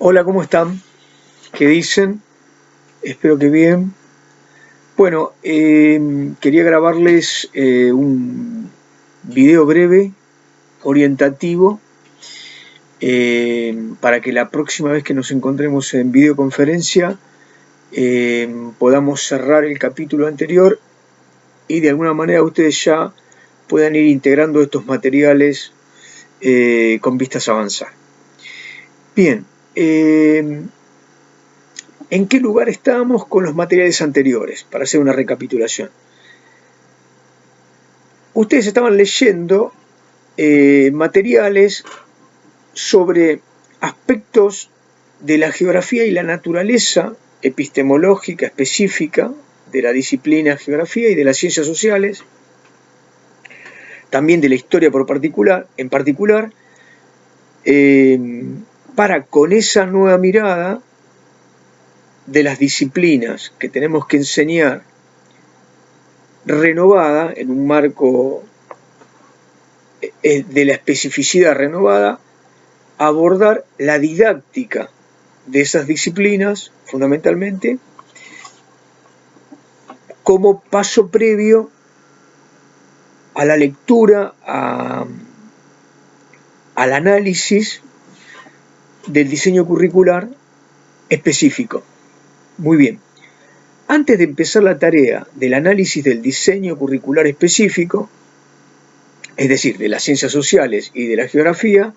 Hola, ¿cómo están? ¿Qué dicen? Espero que bien. Bueno, quería grabarles un video breve, orientativo, para que la próxima vez que nos encontremos en videoconferencia podamos cerrar el capítulo anterior y de alguna manera ustedes ya puedan ir integrando estos materiales con vistas a avanzar. Bien, ¿en qué lugar estábamos con los materiales anteriores? Para hacer una recapitulación. Ustedes estaban leyendo materiales sobre aspectos de la geografía y la naturaleza epistemológica específica de la disciplina geografía y de las ciencias sociales, también de la historia en particular, para con esa nueva mirada de las disciplinas que tenemos que enseñar, renovada, en un marco de la especificidad renovada, abordar la didáctica de esas disciplinas, fundamentalmente, como paso previo a la lectura, al análisis del diseño curricular específico. Muy bien. Antes de empezar la tarea del análisis del diseño curricular específico, es decir, de las ciencias sociales y de la geografía,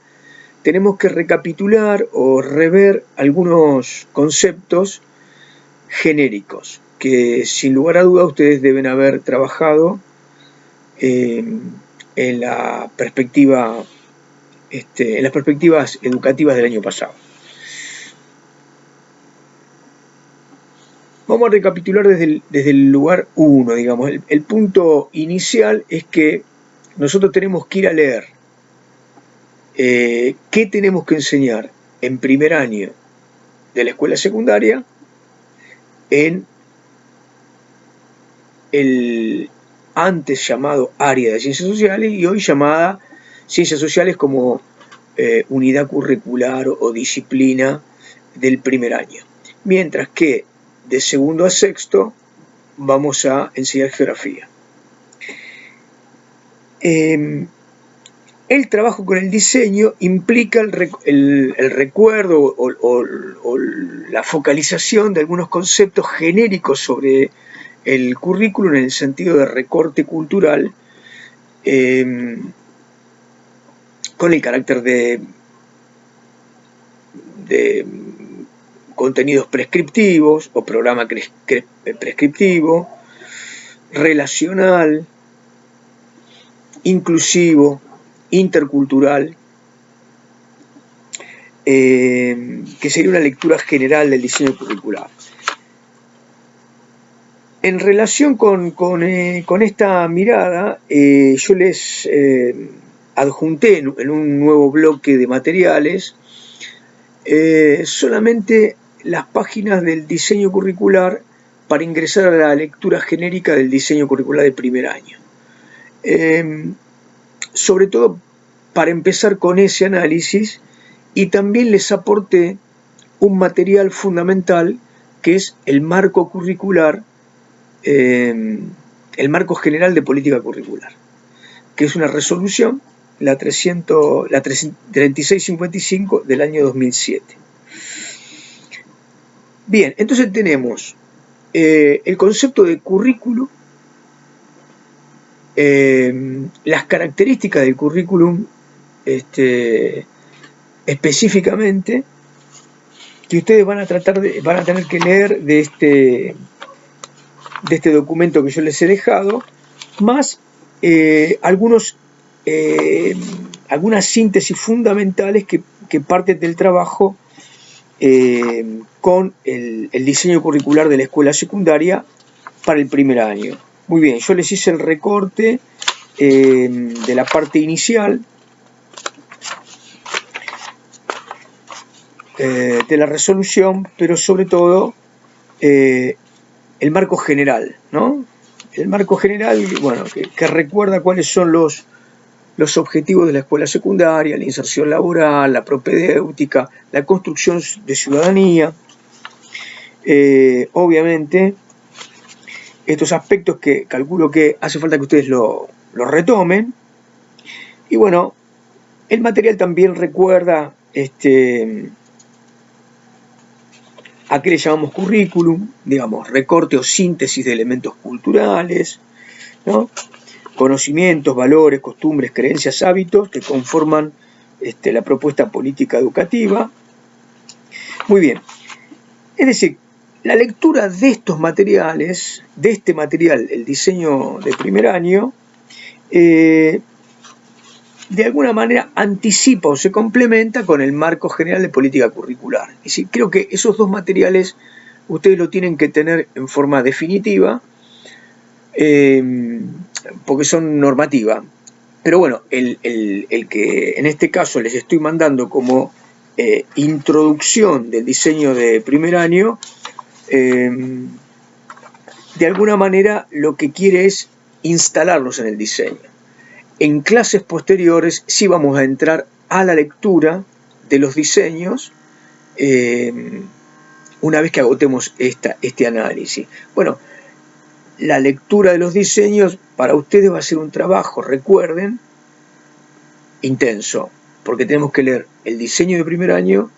tenemos que recapitular o rever algunos conceptos genéricos que sin lugar a duda ustedes deben haber trabajado en las perspectivas educativas del año pasado. Vamos a recapitular desde el lugar 1, digamos. El punto inicial es que nosotros tenemos que ir a leer qué tenemos que enseñar en primer año de la escuela secundaria en el antes llamado área de ciencias sociales y hoy llamada ciencias sociales como unidad curricular o disciplina del primer año. Mientras que de segundo a sexto vamos a enseñar geografía. El trabajo con el diseño implica el recuerdo o la focalización de algunos conceptos genéricos sobre el currículum en el sentido de recorte cultural, con el carácter de contenidos prescriptivos o programa prescriptivo, relacional, inclusivo, intercultural, que sería una lectura general del diseño curricular. En relación con esta mirada, yo les adjunté en un nuevo bloque de materiales solamente las páginas del diseño curricular para ingresar a la lectura genérica del diseño curricular de primer año. Sobre todo para empezar con ese análisis, y también les aporté un material fundamental que es el marco curricular, el marco general de política curricular, que es una resolución, la 3655 del año 2007. Bien, entonces tenemos el concepto de currículum, las características del currículum específicamente, que ustedes van a tener que leer de este documento que yo les he dejado, más algunas síntesis fundamentales que parten del trabajo con el diseño curricular de la escuela secundaria para el primer año. Muy bien, yo les hice el recorte de la parte inicial de la resolución, pero sobre todo el marco general, ¿no? El marco general, bueno, que recuerda cuáles son los los objetivos de la escuela secundaria, la inserción laboral, la propedéutica, la construcción de ciudadanía. Obviamente, estos aspectos que calculo que hace falta que ustedes lo retomen. Y bueno, el material también recuerda a qué le llamamos currículum, digamos, recorte o síntesis de elementos culturales, ¿no? Conocimientos, valores, costumbres, creencias, hábitos que conforman la propuesta política educativa. Muy bien, es decir, la lectura de estos materiales, de este material, el diseño de primer año, de alguna manera anticipa o se complementa con el marco general de política curricular. Es decir, creo que esos dos materiales ustedes lo tienen que tener en forma definitiva, porque son normativa. Pero bueno, el que en este caso les estoy mandando como introducción del diseño de primer año, de alguna manera lo que quiere es instalarlos en el diseño. En clases posteriores sí vamos a entrar a la lectura de los diseños una vez que agotemos este análisis. Bueno, la lectura de los diseños para ustedes va a ser un trabajo, recuerden, intenso, porque tenemos que leer el diseño de primer año,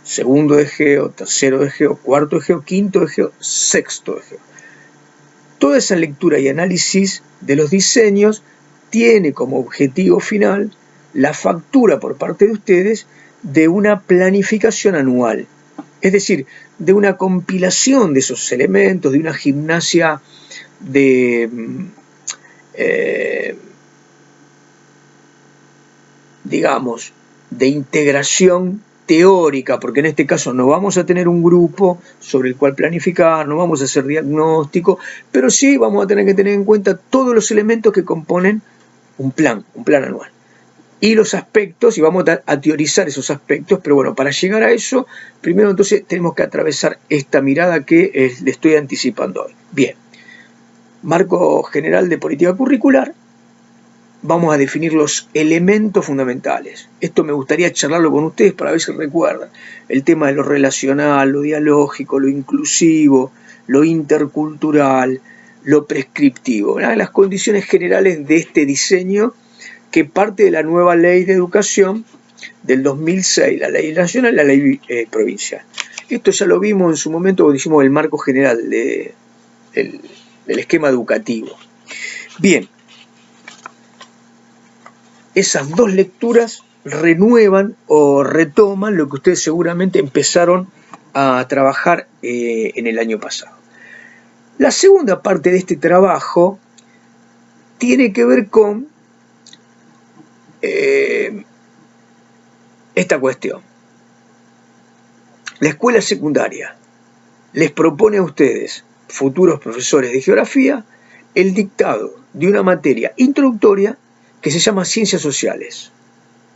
segundo de Geo, tercero de Geo, cuarto de Geo, quinto de Geo, sexto de Geo. Toda esa lectura y análisis de los diseños tiene como objetivo final la factura por parte de ustedes de una planificación anual, es decir, de una compilación de esos elementos, de una gimnasia de digamos, de integración teórica, porque en este caso no vamos a tener un grupo sobre el cual planificar, no vamos a hacer diagnóstico, pero sí vamos a tener que tener en cuenta todos los elementos que componen un plan anual. Y los aspectos, y vamos a teorizar esos aspectos, pero bueno, para llegar a eso, primero entonces tenemos que atravesar esta mirada que le estoy anticipando hoy. Bien, marco general de política curricular. Vamos a definir los elementos fundamentales. Esto me gustaría charlarlo con ustedes para ver si recuerdan. El tema de lo relacional, lo dialógico, lo inclusivo, lo intercultural, lo prescriptivo. Las condiciones generales de este diseño que parte de la nueva ley de educación del 2006, la ley nacional y la ley provincial. Esto ya lo vimos en su momento cuando hicimos el marco general del esquema educativo. Bien. Esas dos lecturas renuevan o retoman lo que ustedes seguramente empezaron a trabajar en el año pasado. La segunda parte de este trabajo tiene que ver con esta cuestión. La escuela secundaria les propone a ustedes, futuros profesores de geografía, el dictado de una materia introductoria que se llama Ciencias Sociales,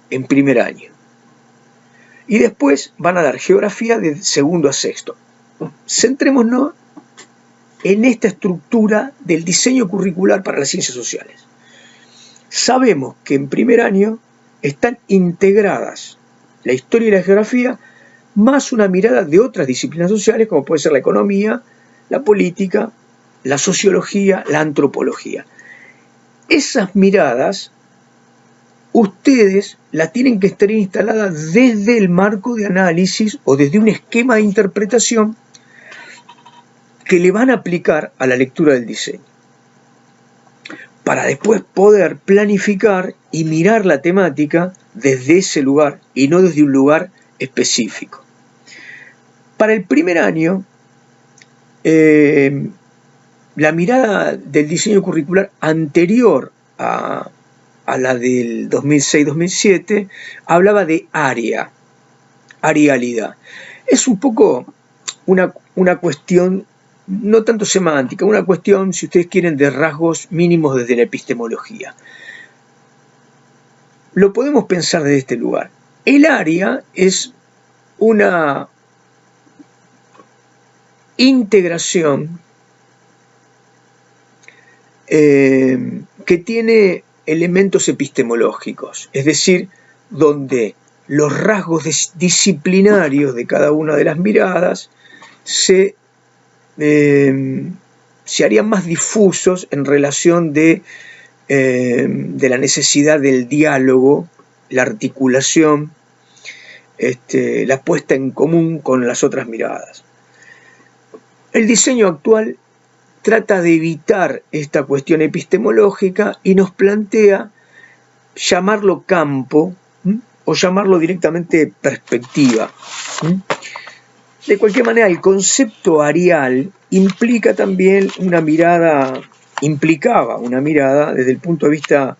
en primer año. Y después van a dar geografía de segundo a sexto. Centrémonos en esta estructura del diseño curricular para las ciencias sociales. Sabemos que en primer año están integradas la historia y la geografía, más una mirada de otras disciplinas sociales, como puede ser la economía, la política, la sociología, la antropología. Esas miradas ustedes las tienen que estar instaladas desde el marco de análisis o desde un esquema de interpretación que le van a aplicar a la lectura del diseño, para después poder planificar y mirar la temática desde ese lugar y no desde un lugar específico. Para el primer año, la mirada del diseño curricular anterior a la del 2006-2007, hablaba de arealidad. Es un poco una cuestión, no tanto semántica, una cuestión, si ustedes quieren, de rasgos mínimos desde la epistemología. Lo podemos pensar desde este lugar. El área es una integración que tiene elementos epistemológicos, es decir, donde los rasgos disciplinarios de cada una de las miradas se harían más difusos en relación de la necesidad del diálogo, la articulación, la puesta en común con las otras miradas. El diseño actual trata de evitar esta cuestión epistemológica y nos plantea llamarlo campo o llamarlo directamente perspectiva. De cualquier manera, el concepto arial implicaba una mirada desde el punto de vista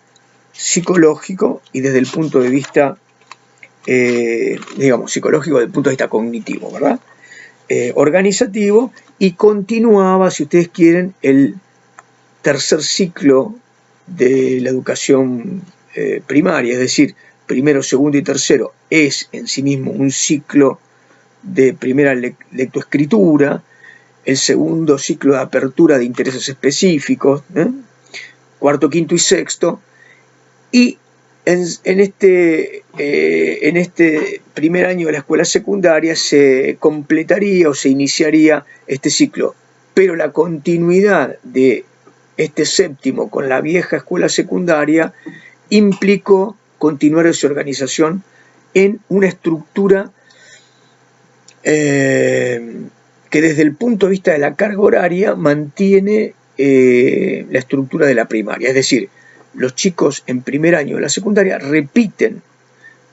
psicológico y desde el punto de vista, psicológico desde el punto de vista cognitivo, ¿verdad? Organizativo, y continuaba, si ustedes quieren, el tercer ciclo de la educación primaria, es decir, primero, segundo y tercero es en sí mismo un ciclo de primera lectoescritura, el segundo ciclo de apertura de intereses específicos, cuarto, quinto y sexto, y en este primer año de la escuela secundaria se completaría o se iniciaría este ciclo, pero la continuidad de este séptimo con la vieja escuela secundaria implicó continuar esa organización en una estructura que desde el punto de vista de la carga horaria mantiene la estructura de la primaria, es decir, los chicos en primer año de la secundaria repiten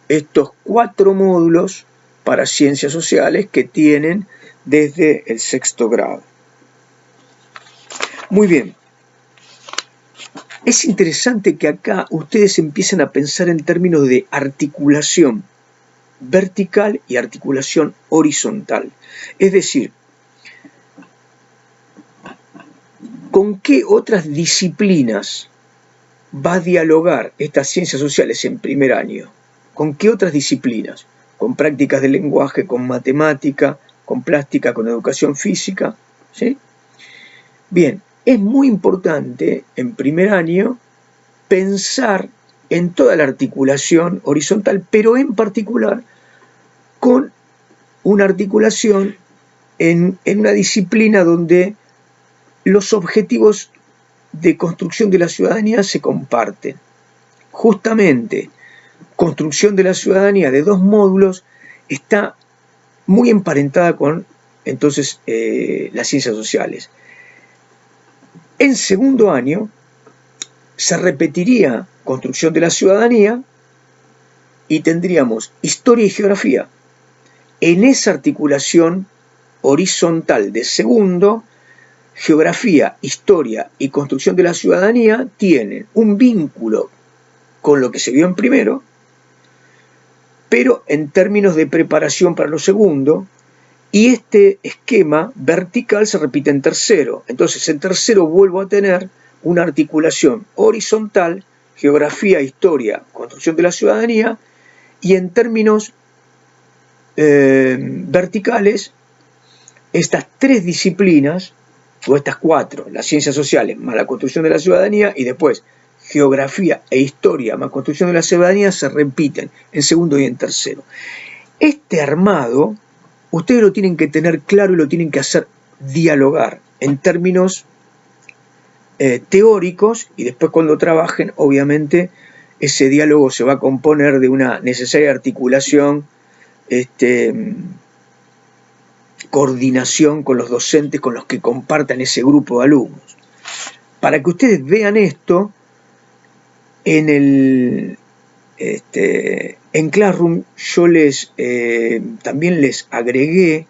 estos 4 módulos para ciencias sociales que tienen desde el sexto grado. Muy bien. Es interesante que acá ustedes empiecen a pensar en términos de articulación vertical y articulación horizontal. Es decir, ¿con qué otras disciplinas va a dialogar estas ciencias sociales en primer año? ¿Con qué otras disciplinas? Con prácticas del lenguaje, con matemática, con plástica, con educación física, ¿sí? Bien, es muy importante en primer año pensar en toda la articulación horizontal, pero en particular con una articulación en una disciplina donde los objetivos de construcción de la ciudadanía se comparten. Justamente, construcción de la ciudadanía de 2 módulos está muy emparentada con, entonces, las ciencias sociales. En segundo año se repetiría construcción de la ciudadanía y tendríamos historia y geografía. En esa articulación horizontal de segundo, geografía, historia y construcción de la ciudadanía tienen un vínculo con lo que se vio en primero, pero en términos de preparación para lo segundo, y este esquema vertical se repite en tercero. Entonces en tercero vuelvo a tener una articulación horizontal, geografía, historia, construcción de la ciudadanía, y en términos verticales, estas 3 disciplinas, o estas 4, las ciencias sociales más la construcción de la ciudadanía, y después geografía e historia más construcción de la ciudadanía, se repiten en segundo y en tercero. Este armado, ustedes lo tienen que tener claro y lo tienen que hacer dialogar en términos teóricos, y después cuando trabajen, obviamente, ese diálogo se va a componer de una necesaria articulación, coordinación con los docentes con los que compartan ese grupo de alumnos. Para que ustedes vean esto, en Classroom yo también les agregué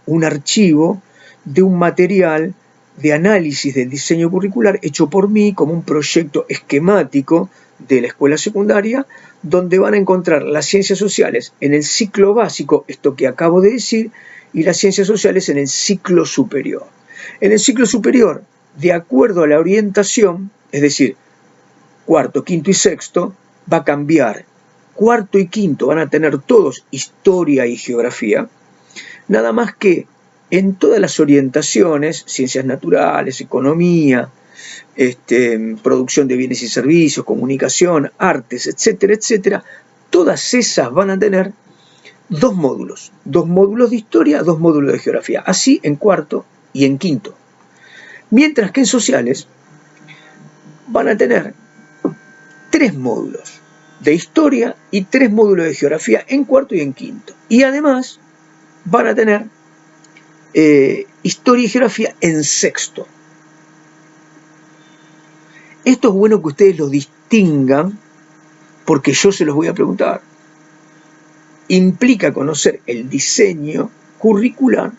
un archivo de un material de análisis del diseño curricular hecho por mí como un proyecto esquemático de la escuela secundaria, donde van a encontrar las ciencias sociales en el ciclo básico, esto que acabo de decir, y las ciencias sociales en el ciclo superior. En el ciclo superior, de acuerdo a la orientación, es decir, cuarto, quinto y sexto, va a cambiar. Cuarto y quinto van a tener todos historia y geografía, nada más que en todas las orientaciones, ciencias naturales, economía, producción de bienes y servicios, comunicación, artes, etcétera, etcétera, todas esas van a tener dos módulos de historia, dos módulos de geografía, así en cuarto y en quinto. Mientras que en sociales van a tener 3 módulos de historia y 3 módulos de geografía en cuarto y en quinto. Y además van a tener historia y geografía en sexto. Esto es bueno que ustedes lo distingan porque yo se los voy a preguntar. Implica conocer el diseño curricular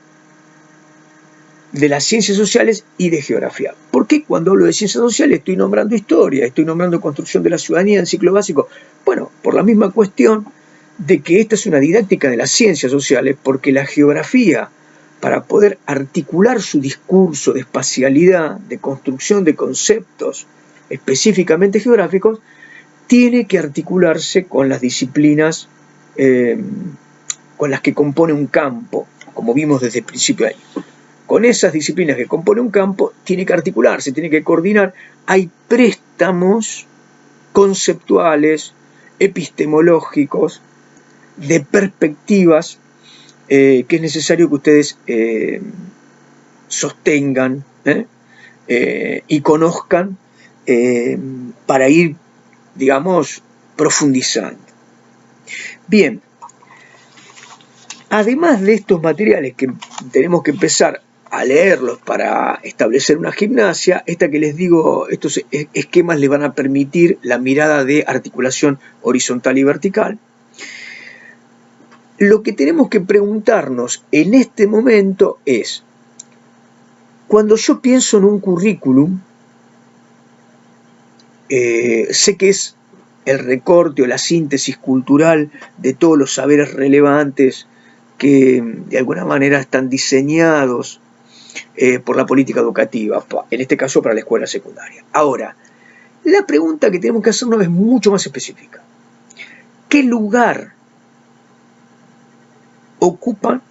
de las ciencias sociales y de geografía. ¿Por qué cuando hablo de ciencias sociales estoy nombrando historia, estoy nombrando construcción de la ciudadanía en ciclo básico? Bueno, por la misma cuestión de que esta es una didáctica de las ciencias sociales, porque la geografía, para poder articular su discurso de espacialidad, de construcción de conceptos específicamente geográficos, tiene que articularse con las disciplinas con las que compone un campo, como vimos desde el principio de año. Con esas disciplinas que compone un campo, tiene que articularse, tiene que coordinar. Hay préstamos conceptuales, epistemológicos, de perspectivas que es necesario que ustedes sostengan y conozcan para ir, digamos, profundizando. Bien, además de estos materiales que tenemos que empezar a leerlos para establecer una gimnasia, esta que les digo, estos esquemas les van a permitir la mirada de articulación horizontal y vertical. Lo que tenemos que preguntarnos en este momento es, cuando yo pienso en un currículum, sé que es el recorte o la síntesis cultural de todos los saberes relevantes que de alguna manera están diseñados por la política educativa, en este caso para la escuela secundaria. Ahora, la pregunta que tenemos que hacernos es mucho más específica. ¿Qué lugar ocupan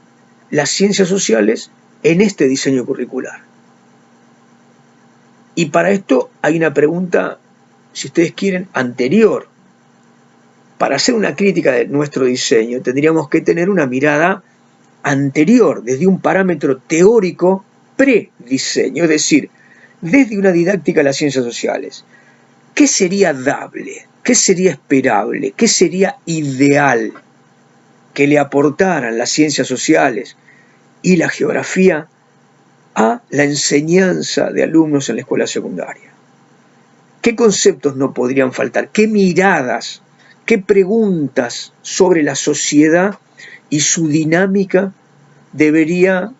las ciencias sociales en este diseño curricular? Y para esto hay una pregunta, si ustedes quieren, anterior. Para hacer una crítica de nuestro diseño tendríamos que tener una mirada anterior, desde un parámetro teórico pre-diseño, es decir, desde una didáctica de las ciencias sociales. ¿Qué sería dable? ¿Qué sería esperable? ¿Qué sería ideal que le aportaran las ciencias sociales y la geografía a la enseñanza de alumnos en la escuela secundaria? ¿Qué conceptos no podrían faltar? ¿Qué miradas? ¿Qué preguntas sobre la sociedad y su dinámica debería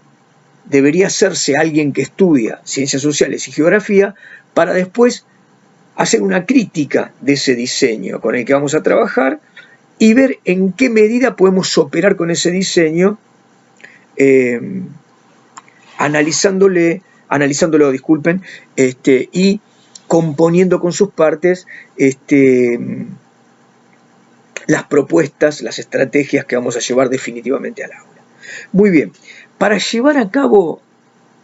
hacerse alguien que estudia ciencias sociales y geografía para después hacer una crítica de ese diseño con el que vamos a trabajar y ver en qué medida podemos operar con ese diseño analizándolo, disculpen, y componiendo con sus partes las propuestas, las estrategias que vamos a llevar definitivamente al aula. Muy bien, para llevar a cabo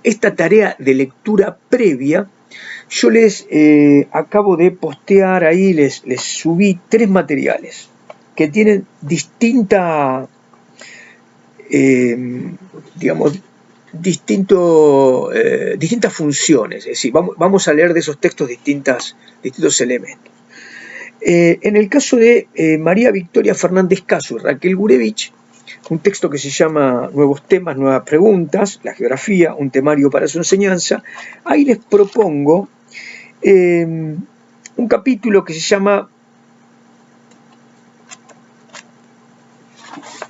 esta tarea de lectura previa, yo les acabo de postear ahí, les subí 3 materiales que tienen distintas funciones, es decir, vamos a leer de esos textos distintos elementos. En el caso de María Victoria Fernández Caso y Raquel Gurevich, un texto que se llama Nuevos temas, nuevas preguntas, la geografía, un temario para su enseñanza, ahí les propongo un capítulo que se llama,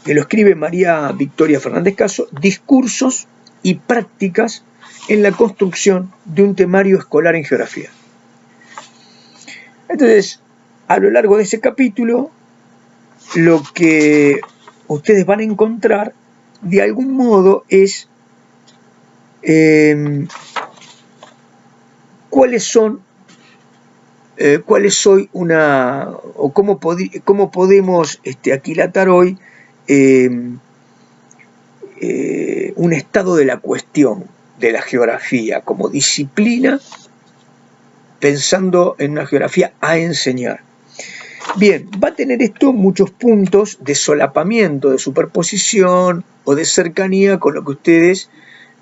que lo escribe María Victoria Fernández Caso, Discursos y prácticas en la construcción de un temario escolar en geografía. Entonces, a lo largo de ese capítulo, lo que ustedes van a encontrar de algún modo es cómo podemos aquilatar hoy un estado de la cuestión de la geografía como disciplina pensando en una geografía a enseñar. Bien, va a tener esto muchos puntos de solapamiento, de superposición o de cercanía con lo que ustedes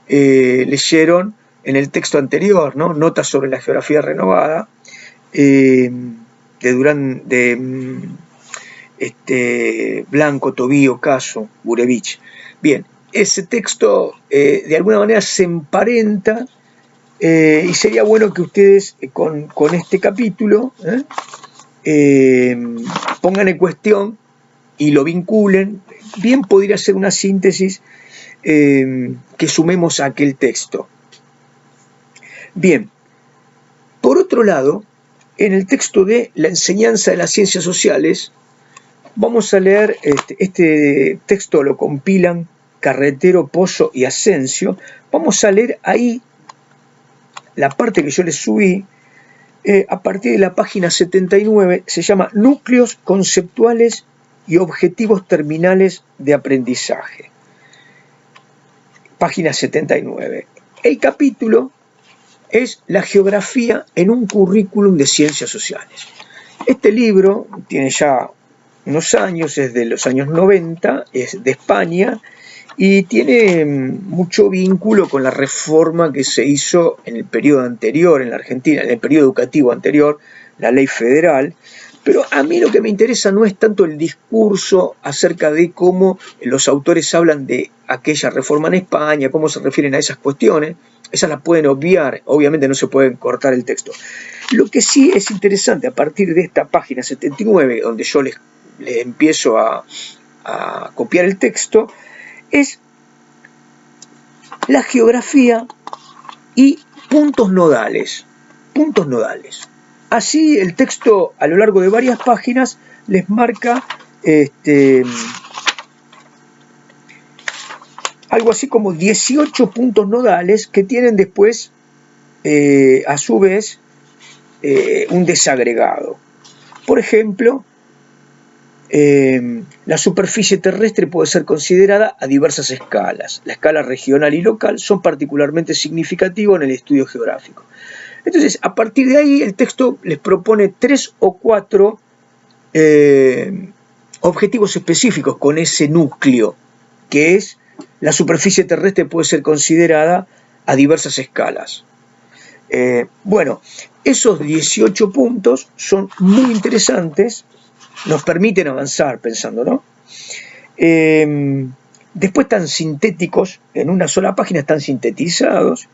leyeron en el texto anterior, ¿no? Notas sobre la geografía renovada, Blanco, Tobío, Caso, Gurevich. Bien, ese texto de alguna manera se emparenta y sería bueno que ustedes con este capítulo pongan en cuestión y lo vinculen. Bien podría ser una síntesis que sumemos a aquel texto. Bien, por otro lado, en el texto de la enseñanza de las ciencias sociales, vamos a leer, este texto lo compilan Carretero, Pozo y Asensio. Vamos a leer ahí la parte que yo les subí, a partir de la página 79, se llama Núcleos conceptuales y objetivos terminales de aprendizaje. Página 79. El capítulo es la geografía en un currículum de ciencias sociales. Este libro tiene ya unos años, es de los años 90, es de España y tiene mucho vínculo con la reforma que se hizo en el periodo anterior en la Argentina, en el periodo educativo anterior, la ley federal. Pero a mí lo que me interesa no es tanto el discurso acerca de cómo los autores hablan de aquella reforma en España, cómo se refieren a esas cuestiones. Esas las pueden obviar, obviamente no se puede cortar el texto. Lo que sí es interesante a partir de esta página 79, donde yo les empiezo a copiar el texto, es la geografía y puntos nodales. Puntos nodales. Así el texto a lo largo de varias páginas les marca algo así como 18 puntos nodales que tienen después a su vez un desagregado. Por ejemplo, la superficie terrestre puede ser considerada a diversas escalas. La escala regional y local son particularmente significativos en el estudio geográfico. Entonces, a partir de ahí, el texto les propone 3 o 4 objetivos específicos con ese núcleo, que es la superficie terrestre puede ser considerada a diversas escalas. Bueno, esos 18 puntos son muy interesantes, nos permiten avanzar pensando, ¿no? Después están sintéticos, en una sola página están sintetizados,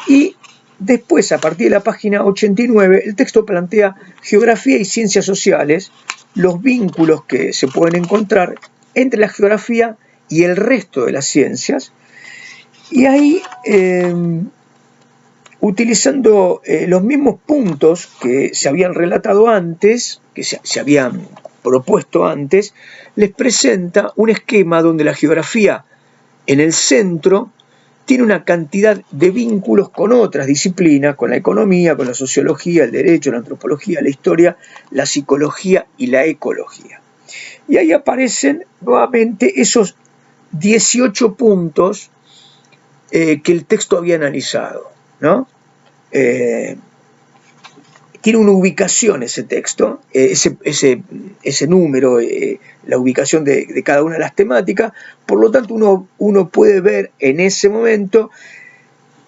y después, a partir de la página 89, el texto plantea geografía y ciencias sociales, los vínculos que se pueden encontrar entre la geografía y el resto de las ciencias, y ahí, utilizando los mismos puntos que se habían relatado antes, que se habían propuesto antes, les presenta un esquema donde la geografía en el centro tiene una cantidad de vínculos con otras disciplinas, con la economía, con la sociología, el derecho, la antropología, la historia, la psicología y la ecología. Y ahí aparecen nuevamente esos 18 puntos que el texto había analizado, ¿no? Tiene una ubicación ese texto, ese número, la ubicación de cada una de las temáticas. Por lo tanto, uno puede ver en ese momento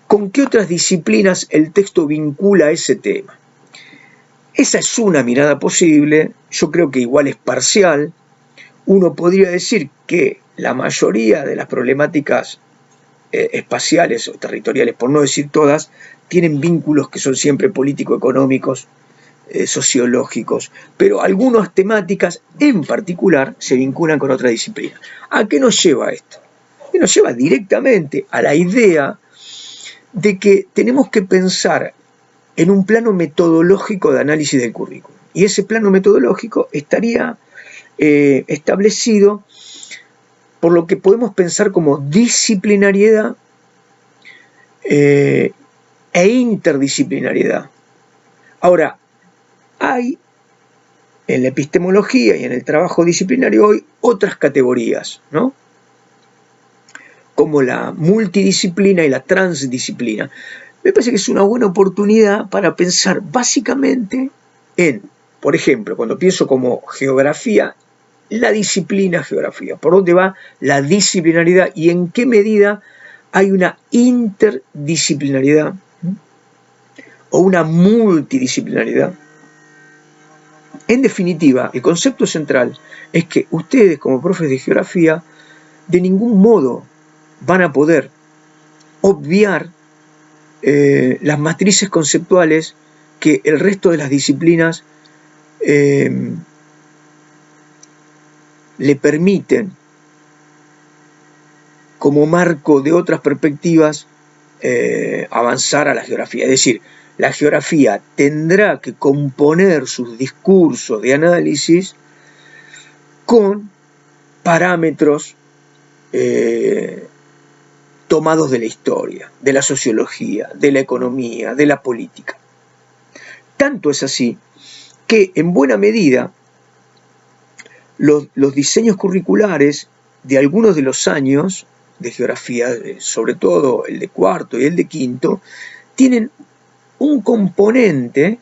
con qué otras disciplinas el texto vincula ese tema. Esa es una mirada posible, yo creo que igual es parcial. Uno podría decir que la mayoría de las problemáticas espaciales o territoriales, por no decir todas, tienen vínculos que son siempre político-económicos, sociológicos, pero algunas temáticas en particular se vinculan con otra disciplina. ¿A qué nos lleva esto? Nos lleva directamente a la idea de que tenemos que pensar en un plano metodológico de análisis del currículum. Y ese plano metodológico estaría establecido por lo que podemos pensar como disciplinariedad e interdisciplinariedad. Ahora, hay en la epistemología y en el trabajo disciplinario hoy otras categorías, ¿no? Como la multidisciplina y la transdisciplina. me parece que es una buena oportunidad para pensar básicamente en, por ejemplo, cuando pienso como geografía, la disciplina geografía, por dónde va la disciplinaridad y en qué medida hay una interdisciplinaridad o una multidisciplinaridad. En definitiva, el concepto central es que ustedes como profes de geografía de ningún modo van a poder obviar las matrices conceptuales que el resto de las disciplinas le permiten, como marco de otras perspectivas, avanzar a la geografía. Es decir, la geografía tendrá que componer sus discursos de análisis con parámetros tomados de la historia, de la sociología, de la economía, de la política. Tanto es así que en buena medida los diseños curriculares de algunos de los años de geografía, sobre todo el de cuarto y el de quinto, tienen un componente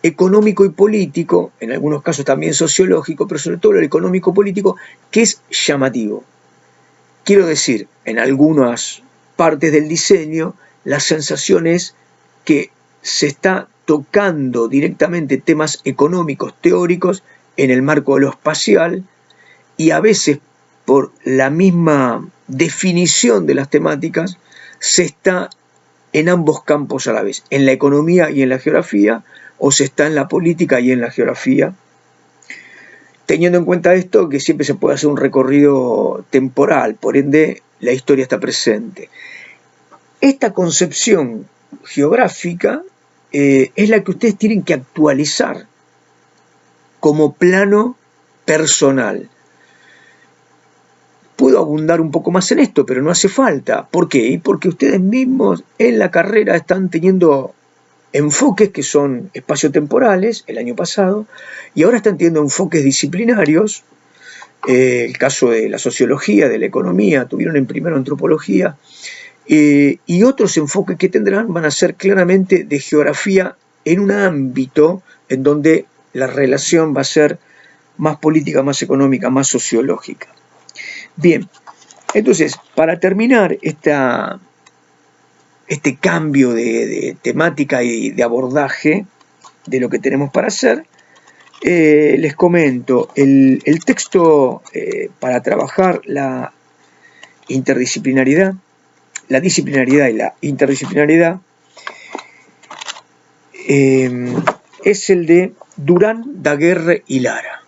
económico y político, en algunos casos también sociológico, pero sobre todo el económico-político, que es llamativo. Quiero decir, en algunas partes del diseño, la sensación es que se está tocando directamente temas económicos, teóricos, en el marco de lo espacial, y a veces por la misma definición de las temáticas, se está en ambos campos a la vez, en la economía y en la geografía, o se está en la política y en la geografía, teniendo en cuenta esto que siempre se puede hacer un recorrido temporal, por ende la historia está presente. Esta concepción geográfica es la que ustedes tienen que actualizar como plano personal. Puedo abundar un poco más en esto, pero no hace falta. ¿Por qué? Porque ustedes mismos en la carrera están teniendo enfoques que son espaciotemporales, el año pasado, y ahora están teniendo enfoques disciplinarios, el caso de la sociología, de la economía, tuvieron en primero antropología, y otros enfoques que tendrán van a ser claramente de geografía en un ámbito en donde la relación va a ser más política, más económica, más sociológica. Bien, entonces, para terminar este cambio de temática y de abordaje de lo que tenemos para hacer, les comento, el texto para trabajar la interdisciplinaridad, la disciplinaridad y la interdisciplinaridad, es el de Durán, Daguerre y Lara.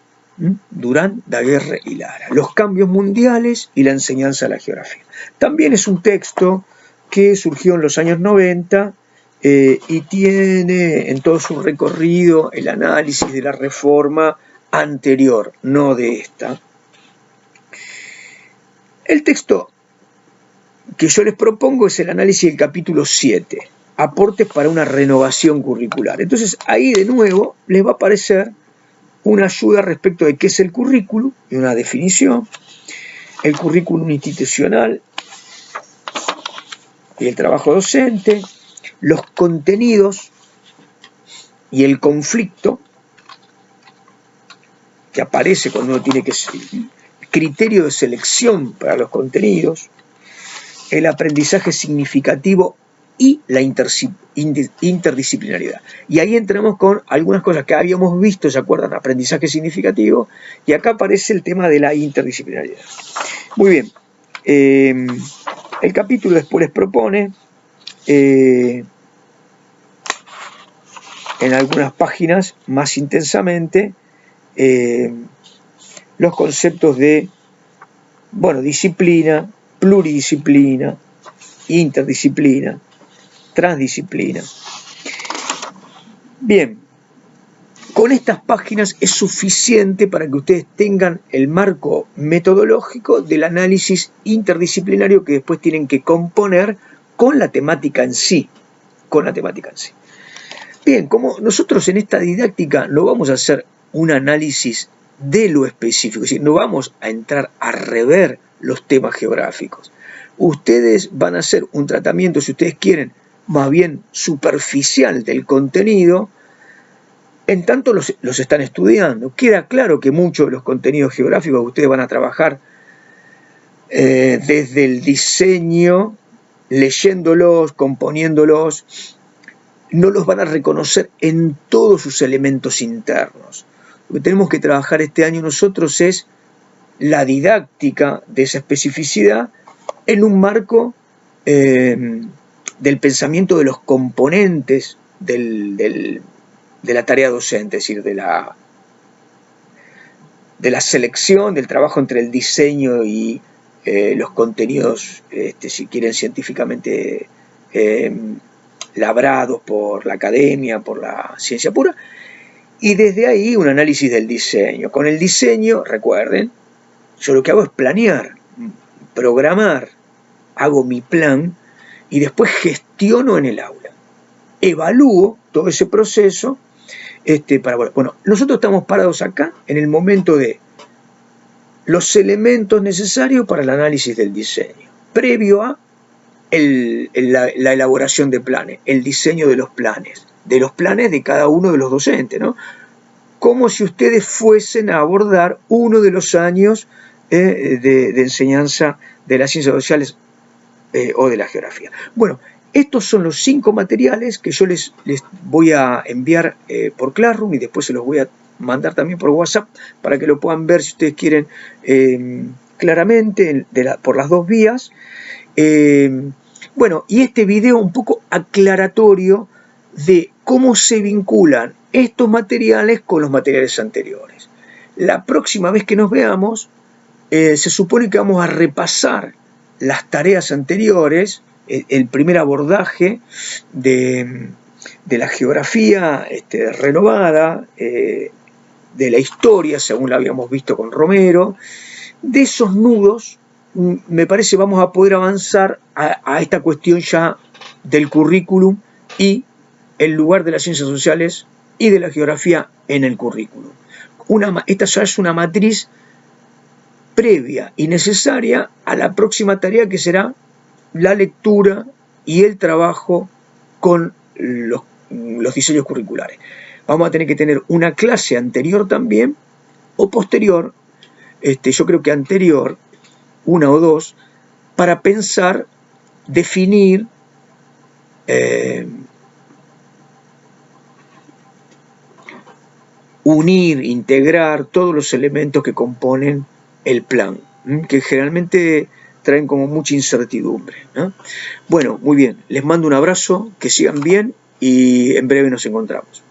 Durán, Daguerre y Lara. Los cambios mundiales y la enseñanza de la geografía. También es un texto que surgió en los años 90 y tiene en todo su recorrido el análisis de la reforma anterior, no de esta. El texto que yo les propongo es el análisis del capítulo 7, aportes para una renovación curricular. Entonces ahí de nuevo les va a aparecer una ayuda respecto de qué es el currículum y una definición, el currículum institucional y el trabajo docente, los contenidos y el conflicto que aparece cuando uno tiene que criterio de selección para los contenidos, el aprendizaje significativo y la interdisciplinaridad. Y ahí entramos con algunas cosas que habíamos visto, ¿se acuerdan? Aprendizaje significativo, y acá aparece el tema de la interdisciplinaridad. Muy bien, el capítulo después les propone, en algunas páginas más intensamente, los conceptos de, bueno, disciplina, pluridisciplina, interdisciplina, transdisciplina. Bien, con estas páginas es suficiente para que ustedes tengan el marco metodológico del análisis interdisciplinario que después tienen que componer con la temática en sí. Bien, como nosotros en esta didáctica no vamos a hacer un análisis de lo específico, es decir, no vamos a entrar a rever los temas geográficos. Ustedes van a hacer un tratamiento, si ustedes quieren, más bien superficial del contenido, en tanto los están estudiando. Queda claro que muchos de los contenidos geográficos que ustedes van a trabajar desde el diseño, leyéndolos, componiéndolos, no los van a reconocer en todos sus elementos internos. Lo que tenemos que trabajar este año nosotros es la didáctica de esa especificidad en un marco del pensamiento de los componentes de la tarea docente, es decir, de la selección, del trabajo entre el diseño y los contenidos, si quieren, científicamente labrados por la academia, por la ciencia pura, y desde ahí un análisis del diseño. Con el diseño, recuerden, yo lo que hago es planear, programar, hago mi plan y después gestiono en el aula. Evalúo todo ese proceso bueno, nosotros estamos parados acá en el momento de los elementos necesarios para el análisis del diseño, previo a la elaboración de planes, el diseño de los planes de cada uno de los docentes, ¿no? Como si ustedes fuesen a abordar uno de los años de enseñanza de las ciencias sociales o de la geografía. Bueno, estos son los 5 materiales que yo les voy a enviar por Classroom y después se los voy a mandar también por WhatsApp para que lo puedan ver si ustedes quieren claramente por las 2 vías. Bueno, y este video un poco aclaratorio de cómo se vinculan estos materiales con los materiales anteriores. La próxima vez que nos veamos, se supone que vamos a repasar las tareas anteriores, el primer abordaje de la geografía renovada, de la historia, según la habíamos visto con Romero. De esos nudos, me parece, vamos a poder avanzar a esta cuestión ya del currículum y el lugar de las ciencias sociales y de la geografía en el currículum. Esta ya es una matriz previa y necesaria a la próxima tarea, que será la lectura y el trabajo con los diseños curriculares. Vamos a tener que tener una clase anterior también, o posterior, yo creo que anterior, 1 o 2, para pensar, definir, unir, integrar todos los elementos que componen el plan, que generalmente traen como mucha incertidumbre, ¿no? Bueno, muy bien, les mando un abrazo, que sigan bien y en breve nos encontramos.